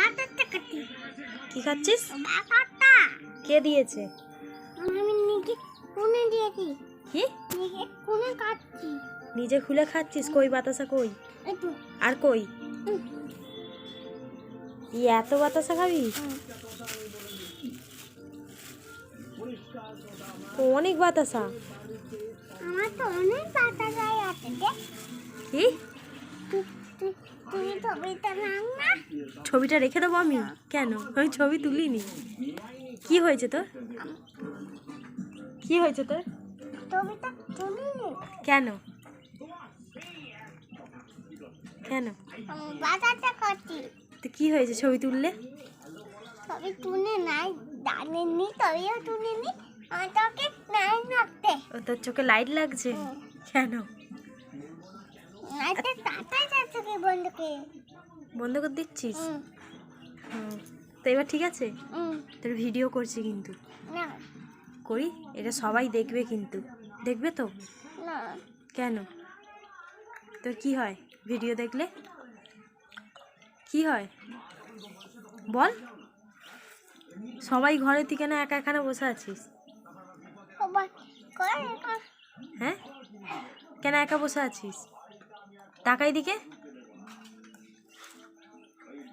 বাতাসটা খাচ্ছি। কি খাচ্ছিস? বাতাসটা। কে দিয়েছে? আমি নিজে কোনে দিয়েছি। কি? নিজে কোনে খাচ্ছি। নিজে খুলে খাচ্ছিস? কই বাতাসা কই? এই তো। আর কই? হুম। এত বাতাসা খাবি? অনেক বাতাসা। আমার তো অনেক বাতাসাই আছে দেখ। কি? তুই ছবিটা নাম না। ছবিটা রেখে দেবো আমি? কেন? আমি ছবি তুলিনি। কি হয়েছে তোর? কি হয়েছে তোর? ছবিটা তুলি নি। কেন? কেন? বাতাসটা খাচ্ছি। তো কি হয়েছে ছবি তুললে? ছবি তুলে নাই জানেননি তবেও তুলিনি। আমার তোকে নাই রাখতে। ও তোর চোখে লাইট লাগছে? কেন? আচ্ছা তাতাই যাচ্ছে কি বন্ধুকে। বন্ধ করে দিচ্ছিস? তো এবার ঠিক আছে? তোর ভিডিও করছি কিন্তু। না করি? এটা সবাই দেখবে কিন্তু। দেখবে তো? না কেন? তোর কি হয় ভিডিও দেখলে? কি হয় বল? সবাই ঘরে থেকে না একা এখানে বসে আছিস? সবাই করে হ্যাঁ, কেন একা বসে আছিস? টাকাই দিকে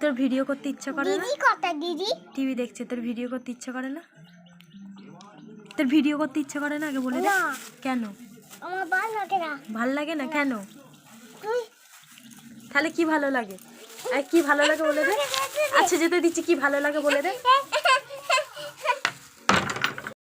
তোর ভিডিও করতে ইচ্ছা করে না? দিদি কথা দিদি টিভি দেখছে, তোর ভিডিও করতে ইচ্ছা করে না? তোর ভিডিও করতে ইচ্ছা করে না আগে বলে দে। না কেন? আমার ভালো লাগে না। ভাল লাগে না? কেন? তুই তাহলে কি ভালো লাগে? আর কি ভালো লাগে বলে দে। আচ্ছা যেতে দিচ্ছি, কি ভালো লাগে বলে দে।